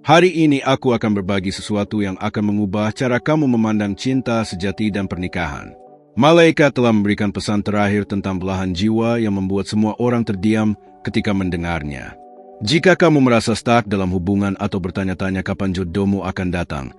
Hari ini aku akan berbagi sesuatu yang akan mengubah cara kamu memandang cinta sejati dan pernikahan. Malaikat telah memberikan pesan terakhir tentang belahan jiwa yang membuat semua orang terdiam ketika mendengarnya. Jika kamu merasa stuck dalam hubungan atau bertanya-tanya kapan jodohmu akan datang,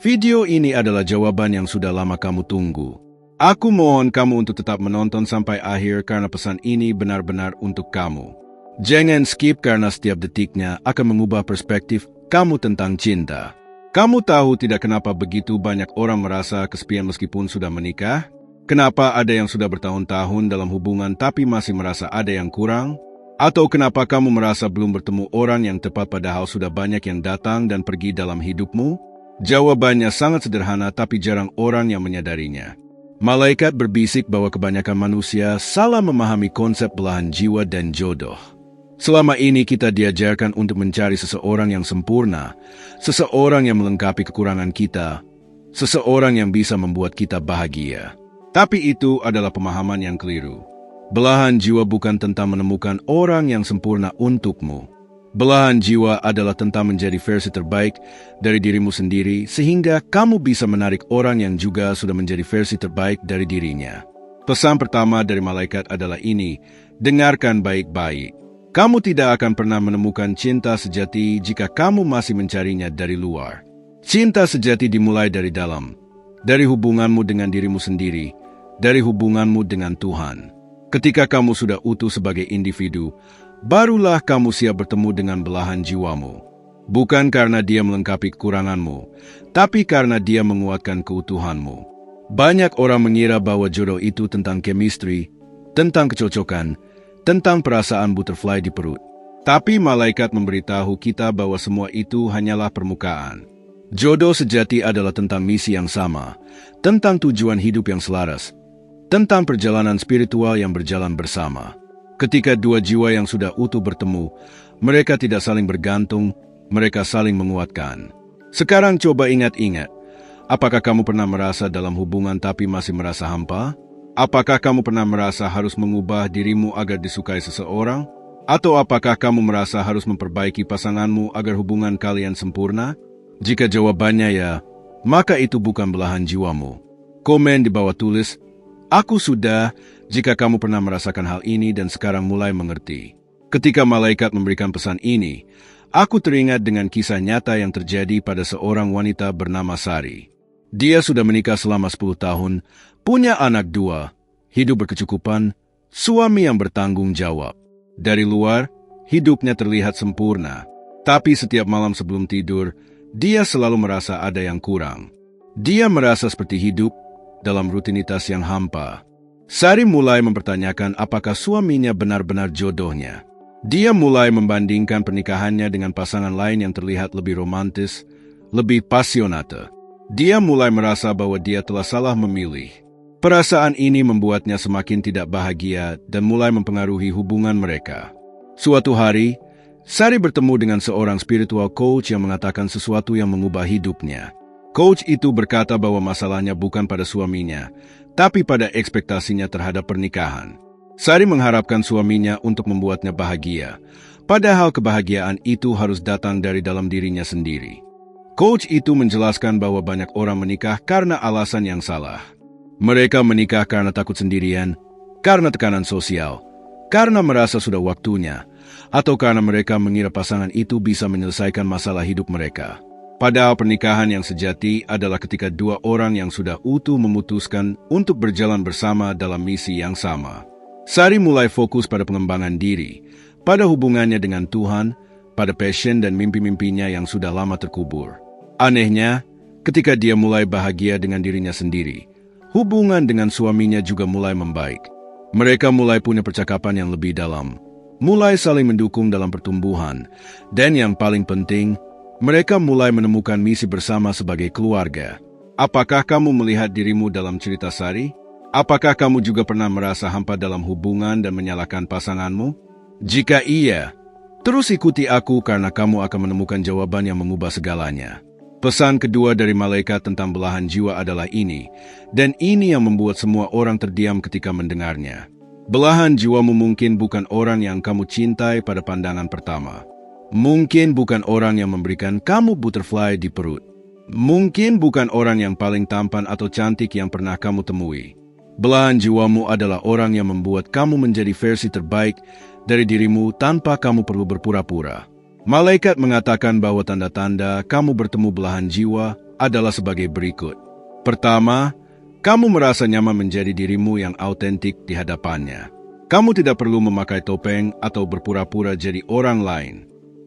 video ini adalah jawaban yang sudah lama kamu tunggu. Aku mohon kamu untuk tetap menonton sampai akhir karena pesan ini benar-benar untuk kamu. Jangan skip karena setiap detiknya akan mengubah perspektif kamu tentang cinta. Kamu tahu tidak kenapa begitu banyak orang merasa kesepian meskipun sudah menikah? Kenapa ada yang sudah bertahun-tahun dalam hubungan tapi masih merasa ada yang kurang? Atau kenapa kamu merasa belum bertemu orang yang tepat padahal sudah banyak yang datang dan pergi dalam hidupmu? Jawabannya sangat sederhana tapi jarang orang yang menyadarinya. Malaikat berbisik bahwa kebanyakan manusia salah memahami konsep belahan jiwa dan jodoh. Selama ini kita diajarkan untuk mencari seseorang yang sempurna, seseorang yang melengkapi kekurangan kita, seseorang yang bisa membuat kita bahagia. Tapi itu adalah pemahaman yang keliru. Belahan jiwa bukan tentang menemukan orang yang sempurna untukmu. Belahan jiwa adalah tentang menjadi versi terbaik dari dirimu sendiri sehingga kamu bisa menarik orang yang juga sudah menjadi versi terbaik dari dirinya. Pesan pertama dari malaikat adalah ini, dengarkan baik-baik. Kamu tidak akan pernah menemukan cinta sejati jika kamu masih mencarinya dari luar. Cinta sejati dimulai dari dalam, dari hubunganmu dengan dirimu sendiri, dari hubunganmu dengan Tuhan. Ketika kamu sudah utuh sebagai individu, barulah kamu siap bertemu dengan belahan jiwamu. Bukan karena dia melengkapi kekuranganmu, tapi karena dia menguatkan keutuhanmu. Banyak orang mengira bahwa jodoh itu tentang chemistry, tentang kecocokan, tentang perasaan butterfly di perut. Tapi malaikat memberitahu kita bahwa semua itu hanyalah permukaan. Jodoh sejati adalah tentang misi yang sama, tentang tujuan hidup yang selaras, tentang perjalanan spiritual yang berjalan bersama. Ketika dua jiwa yang sudah utuh bertemu, mereka tidak saling bergantung, mereka saling menguatkan. Sekarang coba ingat-ingat, apakah kamu pernah merasa dalam hubungan tapi masih merasa hampa? Apakah kamu pernah merasa harus mengubah dirimu agar disukai seseorang? Atau apakah kamu merasa harus memperbaiki pasanganmu agar hubungan kalian sempurna? Jika jawabannya ya, maka itu bukan belahan jiwamu. Komen di bawah tulis, "Aku sudah," jika kamu pernah merasakan hal ini dan sekarang mulai mengerti. Ketika malaikat memberikan pesan ini, aku teringat dengan kisah nyata yang terjadi pada seorang wanita bernama Sari. Dia sudah menikah selama 10 tahun, punya anak 2, hidup berkecukupan, suami yang bertanggung jawab. Dari luar, hidupnya terlihat sempurna. Tapi setiap malam sebelum tidur, dia selalu merasa ada yang kurang. Dia merasa seperti hidup dalam rutinitas yang hampa. Sari mulai mempertanyakan apakah suaminya benar-benar jodohnya. Dia mulai membandingkan pernikahannya dengan pasangan lain yang terlihat lebih romantis, lebih pasionate. Dia mulai merasa bahwa dia telah salah memilih. Perasaan ini membuatnya semakin tidak bahagia dan mulai mempengaruhi hubungan mereka. Suatu hari, Sari bertemu dengan seorang spiritual coach yang mengatakan sesuatu yang mengubah hidupnya. Coach itu berkata bahwa masalahnya bukan pada suaminya, tapi pada ekspektasinya terhadap pernikahan. Sari mengharapkan suaminya untuk membuatnya bahagia, padahal kebahagiaan itu harus datang dari dalam dirinya sendiri. Coach itu menjelaskan bahwa banyak orang menikah karena alasan yang salah. Mereka menikah karena takut sendirian, karena tekanan sosial, karena merasa sudah waktunya, atau karena mereka mengira pasangan itu bisa menyelesaikan masalah hidup mereka. Padahal pernikahan yang sejati adalah ketika dua orang yang sudah utuh memutuskan untuk berjalan bersama dalam misi yang sama. Sari mulai fokus pada pengembangan diri, pada hubungannya dengan Tuhan, pada passion dan mimpi-mimpinya yang sudah lama terkubur. Anehnya, ketika dia mulai bahagia dengan dirinya sendiri, hubungan dengan suaminya juga mulai membaik. Mereka mulai punya percakapan yang lebih dalam, mulai saling mendukung dalam pertumbuhan, dan yang paling penting, mereka mulai menemukan misi bersama sebagai keluarga. Apakah kamu melihat dirimu dalam cerita Sari? Apakah kamu juga pernah merasa hampa dalam hubungan dan menyalahkan pasanganmu? Jika iya, terus ikuti aku karena kamu akan menemukan jawaban yang mengubah segalanya. Pesan kedua dari malaikat tentang belahan jiwa adalah ini, dan ini yang membuat semua orang terdiam ketika mendengarnya. Belahan jiwamu mungkin bukan orang yang kamu cintai pada pandangan pertama. Mungkin bukan orang yang memberikan kamu butterfly di perut. Mungkin bukan orang yang paling tampan atau cantik yang pernah kamu temui. Belahan jiwamu adalah orang yang membuat kamu menjadi versi terbaik dari dirimu tanpa kamu perlu berpura-pura. Malaikat mengatakan bahwa tanda-tanda kamu bertemu belahan jiwa adalah sebagai berikut. Pertama, kamu merasa nyaman menjadi dirimu yang autentik di hadapannya. Kamu tidak perlu memakai topeng atau berpura-pura jadi orang lain.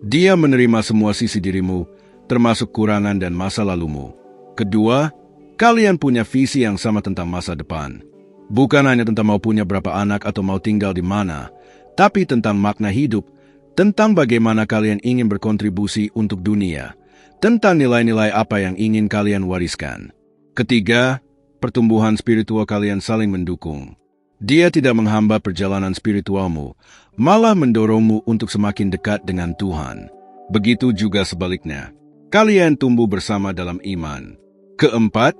Dia menerima semua sisi dirimu, termasuk kurangan dan masa lalumu. Kedua, kalian punya visi yang sama tentang masa depan. Bukan hanya tentang mau punya berapa anak atau mau tinggal di mana, tapi tentang makna hidup, tentang bagaimana kalian ingin berkontribusi untuk dunia, tentang nilai-nilai apa yang ingin kalian wariskan. Ketiga, pertumbuhan spiritual kalian saling mendukung. Dia tidak menghambat perjalanan spiritualmu, malah mendorongmu untuk semakin dekat dengan Tuhan. Begitu juga sebaliknya. Kalian tumbuh bersama dalam iman. Keempat,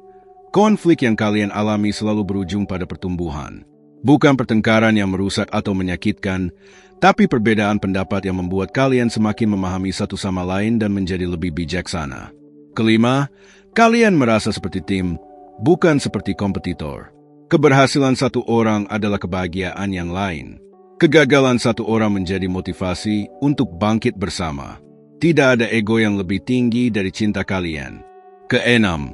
konflik yang kalian alami selalu berujung pada pertumbuhan. Bukan pertengkaran yang merusak atau menyakitkan, tapi perbedaan pendapat yang membuat kalian semakin memahami satu sama lain dan menjadi lebih bijaksana. Kelima, kalian merasa seperti tim, bukan seperti kompetitor. Keberhasilan satu orang adalah kebahagiaan yang lain. Kegagalan satu orang menjadi motivasi untuk bangkit bersama. Tidak ada ego yang lebih tinggi dari cinta kalian. Keenam,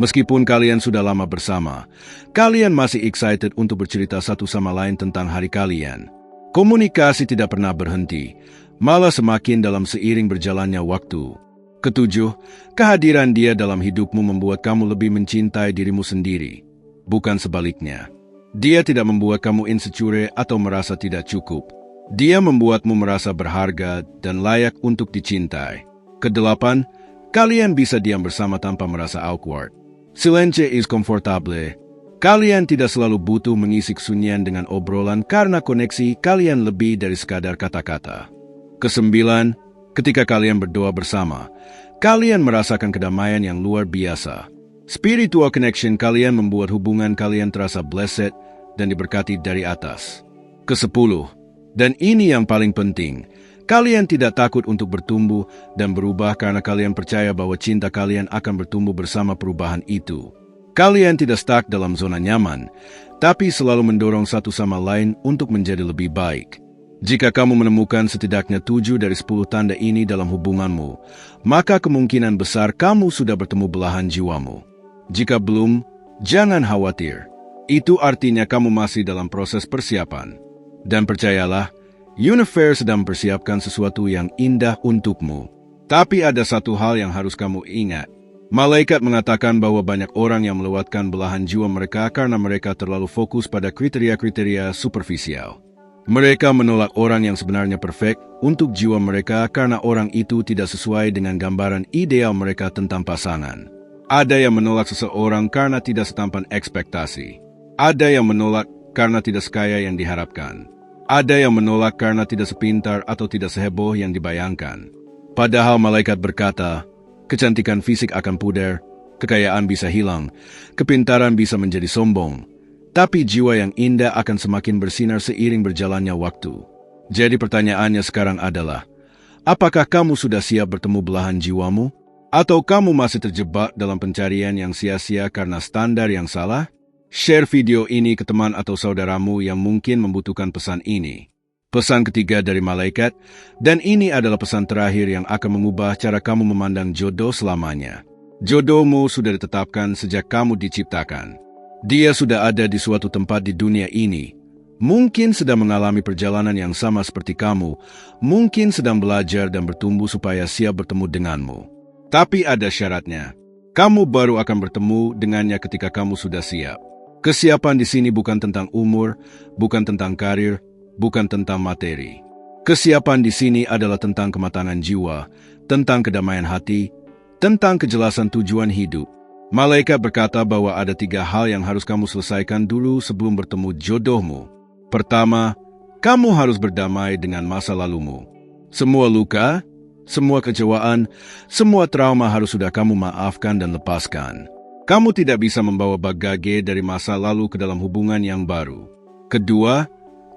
meskipun kalian sudah lama bersama, kalian masih excited untuk bercerita satu sama lain tentang hari kalian. Komunikasi tidak pernah berhenti, malah semakin dalam seiring berjalannya waktu. Ketujuh, kehadiran dia dalam hidupmu membuat kamu lebih mencintai dirimu sendiri. Bukan sebaliknya. Dia tidak membuat kamu insecure atau merasa tidak cukup. Dia membuatmu merasa berharga dan layak untuk dicintai. Kedelapan, kalian bisa diam bersama tanpa merasa awkward. Silence is comfortable. Kalian tidak selalu butuh mengisi kesunyian dengan obrolan karena koneksi kalian lebih dari sekadar kata-kata. Kesembilan, ketika kalian berdoa bersama, kalian merasakan kedamaian yang luar biasa. Spiritual connection kalian membuat hubungan kalian terasa blessed dan diberkati dari atas. Kesepuluh, dan ini yang paling penting, kalian tidak takut untuk bertumbuh dan berubah karena kalian percaya bahwa cinta kalian akan bertumbuh bersama perubahan itu. Kalian tidak stuck dalam zona nyaman, tapi selalu mendorong satu sama lain untuk menjadi lebih baik. Jika kamu menemukan setidaknya 7 dari 10 tanda ini dalam hubunganmu, maka kemungkinan besar kamu sudah bertemu belahan jiwamu. Jika belum, jangan khawatir. Itu artinya kamu masih dalam proses persiapan. Dan percayalah, universe sedang mempersiapkan sesuatu yang indah untukmu. Tapi ada satu hal yang harus kamu ingat. Malaikat mengatakan bahwa banyak orang yang melewatkan belahan jiwa mereka karena mereka terlalu fokus pada kriteria-kriteria superficial. Mereka menolak orang yang sebenarnya perfect untuk jiwa mereka karena orang itu tidak sesuai dengan gambaran ideal mereka tentang pasangan. Ada yang menolak seseorang karena tidak setampan ekspektasi. Ada yang menolak karena tidak sekaya yang diharapkan. Ada yang menolak karena tidak sepintar atau tidak seheboh yang dibayangkan. Padahal malaikat berkata, kecantikan fisik akan pudar, kekayaan bisa hilang, kepintaran bisa menjadi sombong, tapi jiwa yang indah akan semakin bersinar seiring berjalannya waktu. Jadi pertanyaannya sekarang adalah, apakah kamu sudah siap bertemu belahan jiwamu? Atau kamu masih terjebak dalam pencarian yang sia-sia karena standar yang salah? Share video ini ke teman atau saudaramu yang mungkin membutuhkan pesan ini. Pesan ketiga dari malaikat, dan ini adalah pesan terakhir yang akan mengubah cara kamu memandang jodoh selamanya. Jodohmu sudah ditetapkan sejak kamu diciptakan. Dia sudah ada di suatu tempat di dunia ini. Mungkin sedang mengalami perjalanan yang sama seperti kamu. Mungkin sedang belajar dan bertumbuh supaya siap bertemu denganmu. Tapi ada syaratnya. Kamu baru akan bertemu dengannya ketika kamu sudah siap. Kesiapan di sini bukan tentang umur, bukan tentang karir, bukan tentang materi. Kesiapan di sini adalah tentang kematangan jiwa, tentang kedamaian hati, tentang kejelasan tujuan hidup. Malaikat berkata bahwa ada 3 hal yang harus kamu selesaikan dulu sebelum bertemu jodohmu. Pertama, kamu harus berdamai dengan masa lalumu. Semua luka, semua kecewaan, semua trauma harus sudah kamu maafkan dan lepaskan. Kamu tidak bisa membawa bagage dari masa lalu ke dalam hubungan yang baru. Kedua,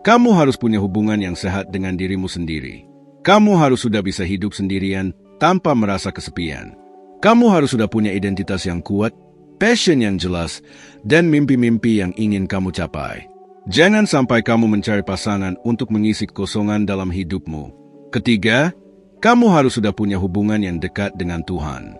kamu harus punya hubungan yang sehat dengan dirimu sendiri. Kamu harus sudah bisa hidup sendirian tanpa merasa kesepian. Kamu harus sudah punya identitas yang kuat, passion yang jelas, dan mimpi-mimpi yang ingin kamu capai. Jangan sampai kamu mencari pasangan untuk mengisi kekosongan dalam hidupmu. Ketiga, kamu harus sudah punya hubungan yang dekat dengan Tuhan.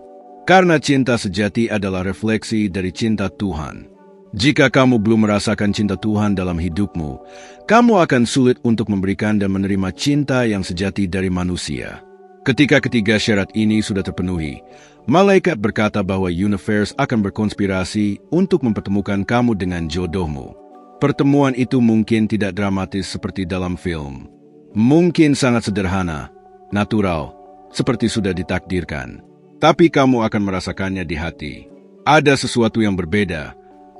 Karena cinta sejati adalah refleksi dari cinta Tuhan. Jika kamu belum merasakan cinta Tuhan dalam hidupmu, kamu akan sulit untuk memberikan dan menerima cinta yang sejati dari manusia. Ketika ketiga syarat ini sudah terpenuhi, malaikat berkata bahwa universe akan berkonspirasi untuk mempertemukan kamu dengan jodohmu. Pertemuan itu mungkin tidak dramatis seperti dalam film. Mungkin sangat sederhana, natural, seperti sudah ditakdirkan. Tapi kamu akan merasakannya di hati. Ada sesuatu yang berbeda.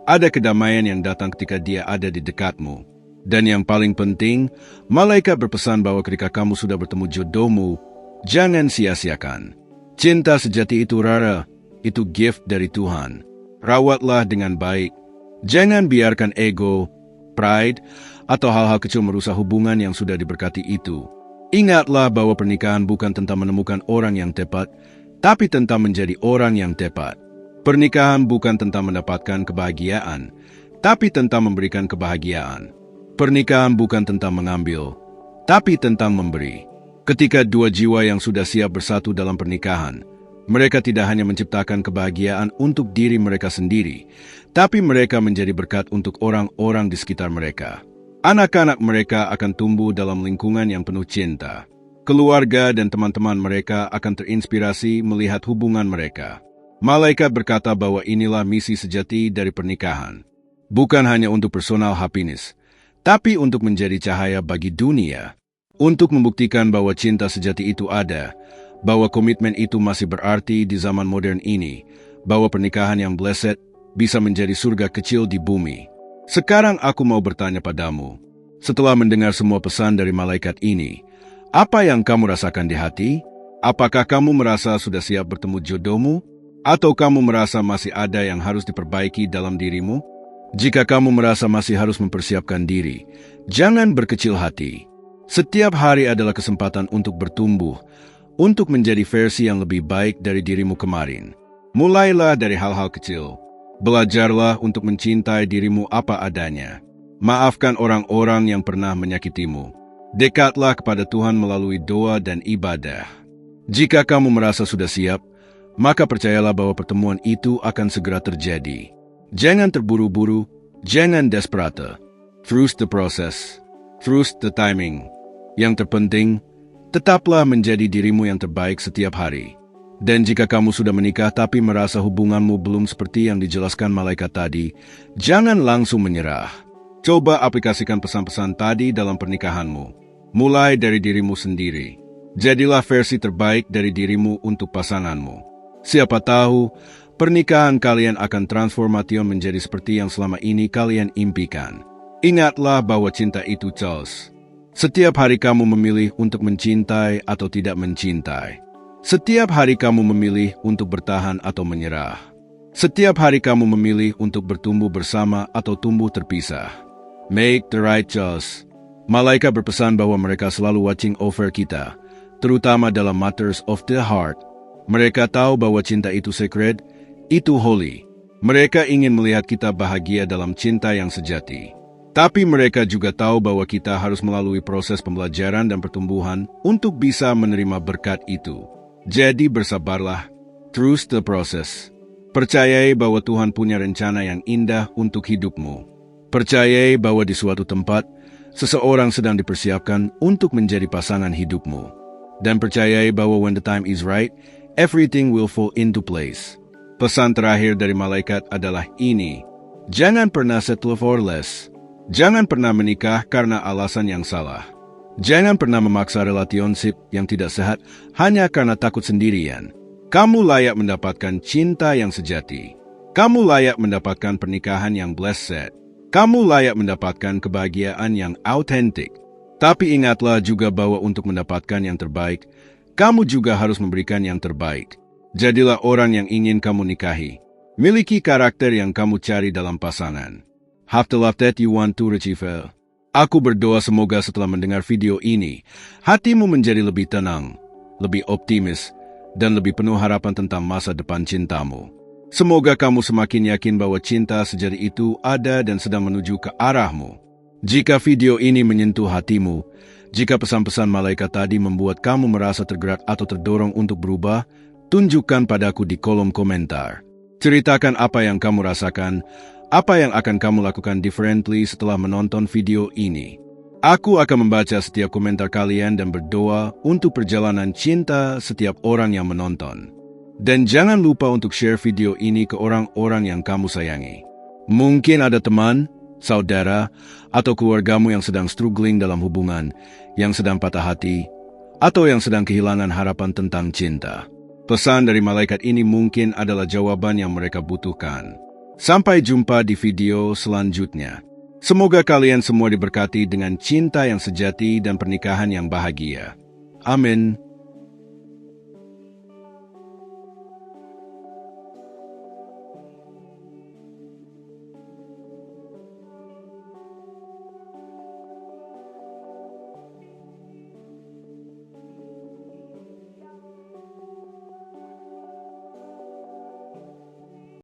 Ada kedamaian yang datang ketika dia ada di dekatmu. Dan yang paling penting, malaikat berpesan bahwa ketika kamu sudah bertemu jodohmu, jangan sia-siakan. Cinta sejati itu rara, itu gift dari Tuhan. Rawatlah dengan baik. Jangan biarkan ego, pride, atau hal-hal kecil merusak hubungan yang sudah diberkati itu. Ingatlah bahwa pernikahan bukan tentang menemukan orang yang tepat, tapi tentang menjadi orang yang tepat. Pernikahan bukan tentang mendapatkan kebahagiaan, tapi tentang memberikan kebahagiaan. Pernikahan bukan tentang mengambil, tapi tentang memberi. Ketika dua jiwa yang sudah siap bersatu dalam pernikahan, mereka tidak hanya menciptakan kebahagiaan untuk diri mereka sendiri, tapi mereka menjadi berkat untuk orang-orang di sekitar mereka. Anak-anak mereka akan tumbuh dalam lingkungan yang penuh cinta. Keluarga dan teman-teman mereka akan terinspirasi melihat hubungan mereka. Malaikat berkata bahwa inilah misi sejati dari pernikahan. Bukan hanya untuk personal happiness, tapi untuk menjadi cahaya bagi dunia. Untuk membuktikan bahwa cinta sejati itu ada, bahwa komitmen itu masih berarti di zaman modern ini, bahwa pernikahan yang blessed bisa menjadi surga kecil di bumi. Sekarang aku mau bertanya padamu, setelah mendengar semua pesan dari malaikat ini, apa yang kamu rasakan di hati? Apakah kamu merasa sudah siap bertemu jodohmu? Atau kamu merasa masih ada yang harus diperbaiki dalam dirimu? Jika kamu merasa masih harus mempersiapkan diri, jangan berkecil hati. Setiap hari adalah kesempatan untuk bertumbuh, untuk menjadi versi yang lebih baik dari dirimu kemarin. Mulailah dari hal-hal kecil. Belajarlah untuk mencintai dirimu apa adanya. Maafkan orang-orang yang pernah menyakitimu. Dekatlah kepada Tuhan melalui doa dan ibadah. Jika kamu merasa sudah siap, maka percayalah bahwa pertemuan itu akan segera terjadi. Jangan terburu-buru, jangan desperate. Trust the process. Trust the timing. Yang terpenting, tetaplah menjadi dirimu yang terbaik setiap hari. Dan jika kamu sudah menikah tapi merasa hubunganmu belum seperti yang dijelaskan malaikat tadi, jangan langsung menyerah. Coba aplikasikan pesan-pesan tadi dalam pernikahanmu. Mulai dari dirimu sendiri. Jadilah versi terbaik dari dirimu untuk pasanganmu. Siapa tahu, pernikahan kalian akan transformation menjadi seperti yang selama ini kalian impikan. Ingatlah bahwa cinta itu choice. Setiap hari kamu memilih untuk mencintai atau tidak mencintai. Setiap hari kamu memilih untuk bertahan atau menyerah. Setiap hari kamu memilih untuk bertumbuh bersama atau tumbuh terpisah. Make the right choice. Malaikat berpesan bahwa mereka selalu watching over kita, terutama dalam matters of the heart. Mereka tahu bahwa cinta itu sacred, itu holy. Mereka ingin melihat kita bahagia dalam cinta yang sejati. Tapi mereka juga tahu bahwa kita harus melalui proses pembelajaran dan pertumbuhan untuk bisa menerima berkat itu. Jadi bersabarlah, trust the process. Percayai bahwa Tuhan punya rencana yang indah untuk hidupmu. Percayai bahwa di suatu tempat, seseorang sedang dipersiapkan untuk menjadi pasangan hidupmu. Dan percayai bahwa when the time is right, everything will fall into place. Pesan terakhir dari malaikat adalah ini. Jangan pernah settle for less. Jangan pernah menikah karena alasan yang salah. Jangan pernah memaksa relationship yang tidak sehat hanya karena takut sendirian. Kamu layak mendapatkan cinta yang sejati. Kamu layak mendapatkan pernikahan yang blessed. Kamu layak mendapatkan kebahagiaan yang autentik. Tapi ingatlah juga bahwa untuk mendapatkan yang terbaik, kamu juga harus memberikan yang terbaik. Jadilah orang yang ingin kamu nikahi. Miliki karakter yang kamu cari dalam pasangan. Have the love that you want to achieve. Aku berdoa semoga setelah mendengar video ini, hatimu menjadi lebih tenang, lebih optimis, dan lebih penuh harapan tentang masa depan cintamu. Semoga kamu semakin yakin bahwa cinta sejati itu ada dan sedang menuju ke arahmu. Jika video ini menyentuh hatimu, jika pesan-pesan malaikat tadi membuat kamu merasa tergerak atau terdorong untuk berubah, tunjukkan padaku di kolom komentar. Ceritakan apa yang kamu rasakan, apa yang akan kamu lakukan differently setelah menonton video ini. Aku akan membaca setiap komentar kalian dan berdoa untuk perjalanan cinta setiap orang yang menonton. Dan jangan lupa untuk share video ini ke orang-orang yang kamu sayangi. Mungkin ada teman, saudara, atau keluargamu yang sedang struggling dalam hubungan, yang sedang patah hati, atau yang sedang kehilangan harapan tentang cinta. Pesan dari malaikat ini mungkin adalah jawaban yang mereka butuhkan. Sampai jumpa di video selanjutnya. Semoga kalian semua diberkati dengan cinta yang sejati dan pernikahan yang bahagia. Amin.